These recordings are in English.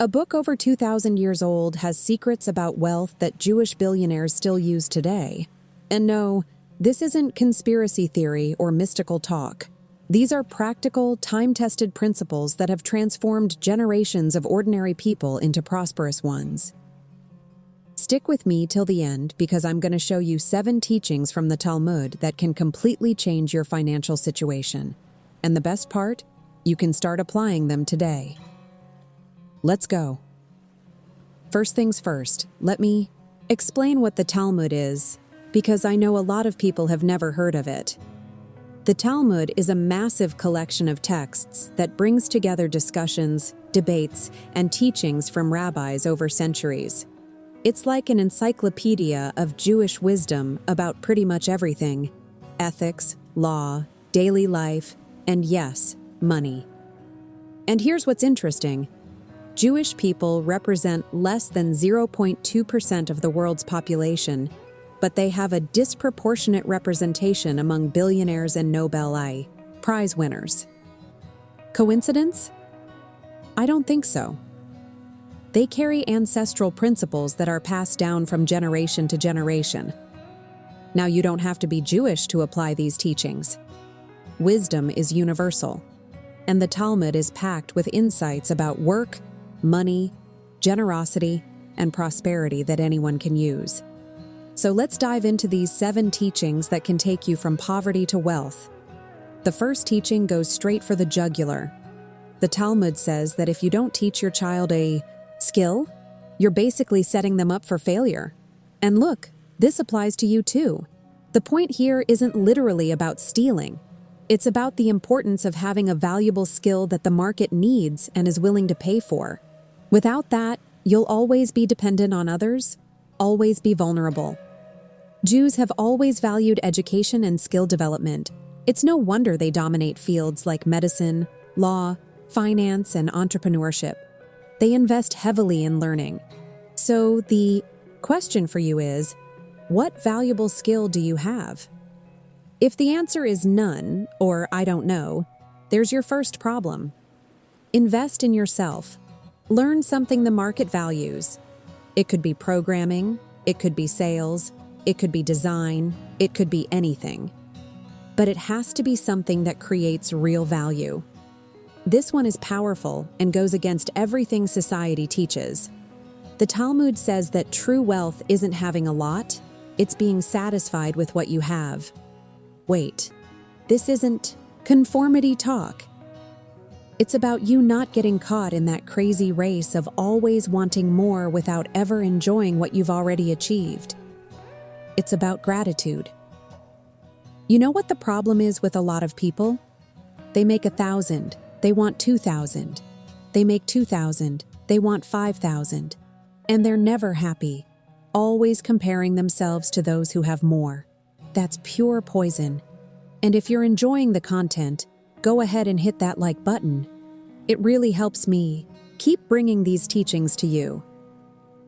A book over 2,000 years old has secrets about wealth that Jewish billionaires still use today. And no, this isn't conspiracy theory or mystical talk. These are practical, time-tested principles that have transformed generations of ordinary people into prosperous ones. Stick with me till the end because I'm going to show you 7 teachings from the Talmud that can completely change your financial situation. And the best part? You can start applying them today. Let's go. First things first, let me explain what the Talmud is, because I know a lot of people have never heard of it. The Talmud is a massive collection of texts that brings together discussions, debates, and teachings from rabbis over centuries. It's like an encyclopedia of Jewish wisdom about pretty much everything: ethics, law, daily life, and yes, money. And here's what's interesting. Jewish people represent less than 0.2% of the world's population, but they have a disproportionate representation among billionaires and Nobel Prize winners. Coincidence? I don't think so. They carry ancestral principles that are passed down from generation to generation. Now, you don't have to be Jewish to apply these teachings. Wisdom is universal, and the Talmud is packed with insights about work, money, generosity, and prosperity that anyone can use. So let's dive into these 7 teachings that can take you from poverty to wealth. The first teaching goes straight for the jugular. The Talmud says that if you don't teach your child a skill, you're basically setting them up for failure. And look, this applies to you too. The point here isn't literally about stealing. It's about the importance of having a valuable skill that the market needs and is willing to pay for. Without that, you'll always be dependent on others, always be vulnerable. Jews have always valued education and skill development. It's no wonder they dominate fields like medicine, law, finance, and entrepreneurship. They invest heavily in learning. So the question for you is, what valuable skill do you have? If the answer is none, or I don't know, there's your first problem. Invest in yourself. Learn something the market values. It could be programming, it could be sales, it could be design, it could be anything. But it has to be something that creates real value. This one is powerful and goes against everything society teaches. The Talmud says that true wealth isn't having a lot, it's being satisfied with what you have. Wait, this isn't conformity talk. It's about you not getting caught in that crazy race of always wanting more without ever enjoying what you've already achieved. It's about gratitude. You know what the problem is with a lot of people? They make 1,000, they want 2,000. They make 2,000, they want 5,000. And they're never happy, always comparing themselves to those who have more. That's pure poison. And if you're enjoying the content, go ahead and hit that like button. It really helps me keep bringing these teachings to you.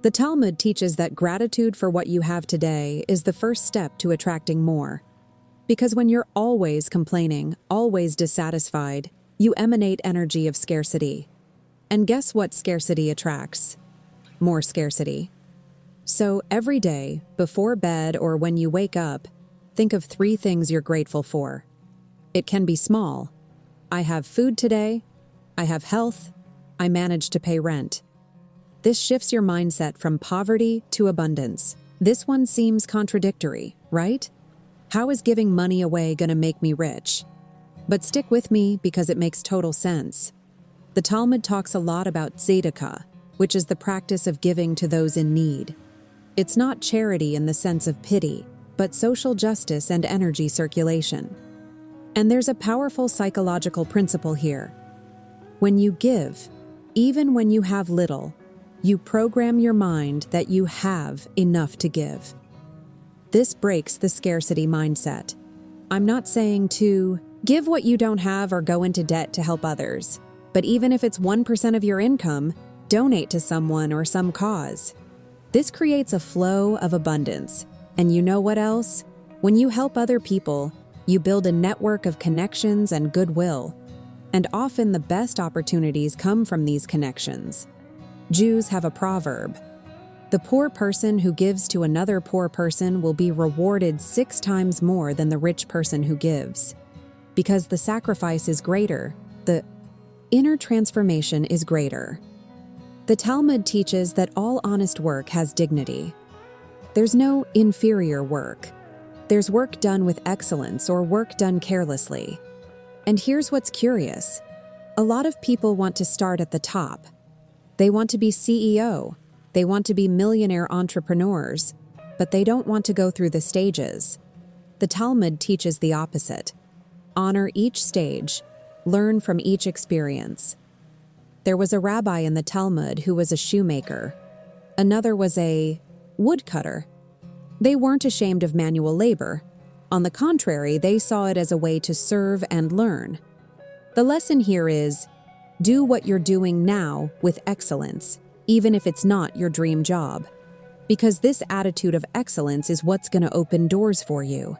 The Talmud teaches that gratitude for what you have today is the first step to attracting more. Because when you're always complaining, always dissatisfied, you emanate energy of scarcity. And guess what scarcity attracts? More scarcity. So every day, before bed or when you wake up, think of 3 things you're grateful for. It can be small. I have food today. I have health. I managed to pay rent. This shifts your mindset from poverty to abundance. This one seems contradictory, right? How is giving money away going to make me rich? But stick with me because it makes total sense. The Talmud talks a lot about tzedakah, which is the practice of giving to those in need. It's not charity in the sense of pity, but social justice and energy circulation. And there's a powerful psychological principle here. When you give, even when you have little, you program your mind that you have enough to give. This breaks the scarcity mindset. I'm not saying to give what you don't have or go into debt to help others, but even if it's 1% of your income, donate to someone or some cause. This creates a flow of abundance. And you know what else? When you help other people, you build a network of connections and goodwill. And often the best opportunities come from these connections. Jews have a proverb: the poor person who gives to another poor person will be rewarded 6 times more than the rich person who gives. Because the sacrifice is greater, the inner transformation is greater. The Talmud teaches that all honest work has dignity. There's no inferior work. There's work done with excellence or work done carelessly. And here's what's curious. A lot of people want to start at the top. They want to be CEO. They want to be millionaire entrepreneurs, but they don't want to go through the stages. The Talmud teaches the opposite. Honor each stage. Learn from each experience. There was a rabbi in the Talmud who was a shoemaker. Another was a woodcutter. They weren't ashamed of manual labor. On the contrary, they saw it as a way to serve and learn. The lesson here is, do what you're doing now with excellence, even if it's not your dream job. Because this attitude of excellence is what's going to open doors for you.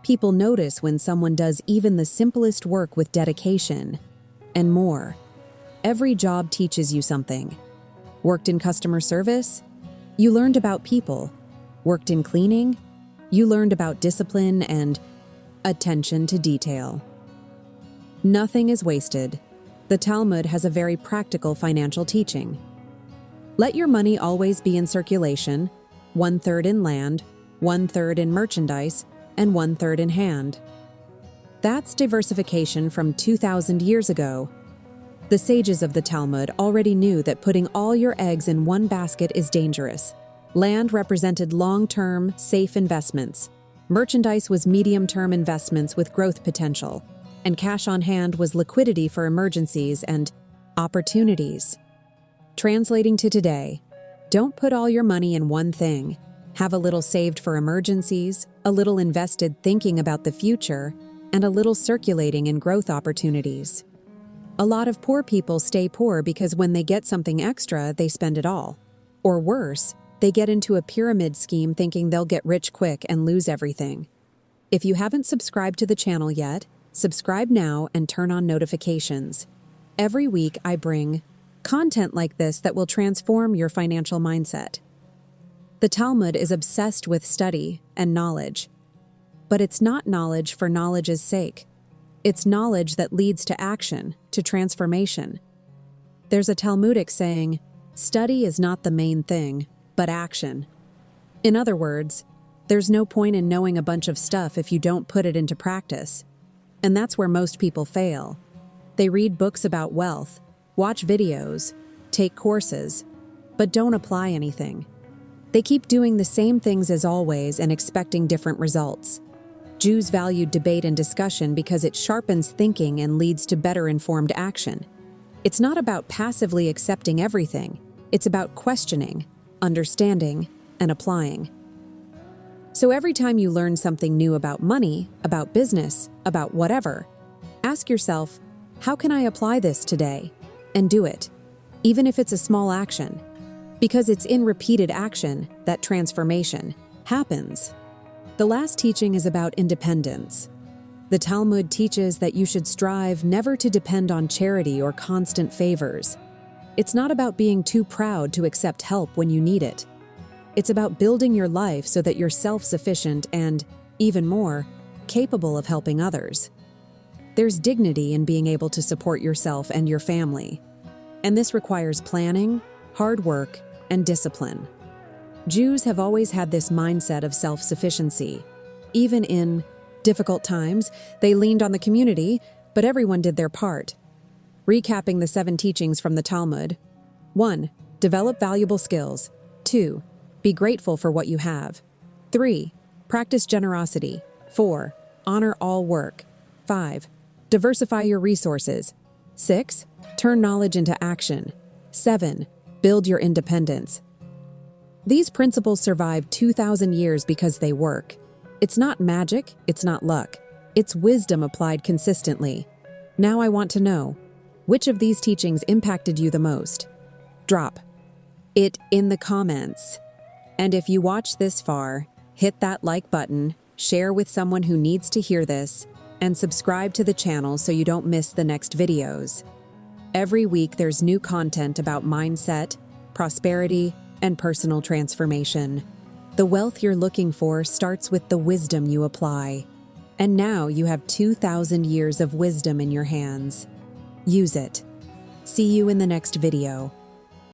People notice when someone does even the simplest work with dedication. And more. Every job teaches you something. Worked in customer service? You learned about people. Worked in cleaning? You learned about discipline and attention to detail. Nothing is wasted. The Talmud has a very practical financial teaching. Let your money always be in circulation, 1/3 in land, 1/3 in merchandise, and 1/3 in hand. That's diversification from 2,000 years ago. The sages of the Talmud already knew that putting all your eggs in one basket is dangerous. Land represented long-term, safe investments. Merchandise was medium-term investments with growth potential. And cash on hand was liquidity for emergencies and opportunities. Translating to today, don't put all your money in one thing. Have a little saved for emergencies, a little invested thinking about the future, and a little circulating in growth opportunities. A lot of poor people stay poor because when they get something extra, they spend it all. Or worse, they get into a pyramid scheme thinking they'll get rich quick and lose everything. If you haven't subscribed to the channel yet, subscribe now and turn on notifications. Every week I bring content like this that will transform your financial mindset. The Talmud is obsessed with study and knowledge. But it's not knowledge for knowledge's sake. It's knowledge that leads to action, to transformation. There's a Talmudic saying, study is not the main thing, but action. In other words, there's no point in knowing a bunch of stuff if you don't put it into practice. And that's where most people fail. They read books about wealth, watch videos, take courses, but don't apply anything. They keep doing the same things as always and expecting different results. Jews valued debate and discussion because it sharpens thinking and leads to better informed action. It's not about passively accepting everything. It's about questioning, understanding, and applying. So every time you learn something new about money, about business, about whatever, ask yourself, how can I apply this today? And do it, even if it's a small action. Because it's in repeated action that transformation happens. The last teaching is about independence. The Talmud teaches that you should strive never to depend on charity or constant favors. It's not about being too proud to accept help when you need it. It's about building your life so that you're self-sufficient and, even more, capable of helping others. There's dignity in being able to support yourself and your family. And this requires planning, hard work, and discipline. Jews have always had this mindset of self-sufficiency. Even in difficult times, they leaned on the community, but everyone did their part. Recapping the 7 teachings from the Talmud: 1. Develop valuable skills. 2. Be grateful for what you have. 3. Practice generosity. 4. Honor all work. 5. Diversify your resources. 6. Turn knowledge into action. 7. Build your independence. These principles survive 2,000 years because they work. It's not magic, it's not luck. It's wisdom applied consistently. Now I want to know, which of these teachings impacted you the most? Drop it in the comments. And if you watched this far, hit that like button, share with someone who needs to hear this, and subscribe to the channel so you don't miss the next videos. Every week there's new content about mindset, prosperity, and personal transformation. The wealth you're looking for starts with the wisdom you apply. And now you have 2,000 years of wisdom in your hands. Use it. See you in the next video.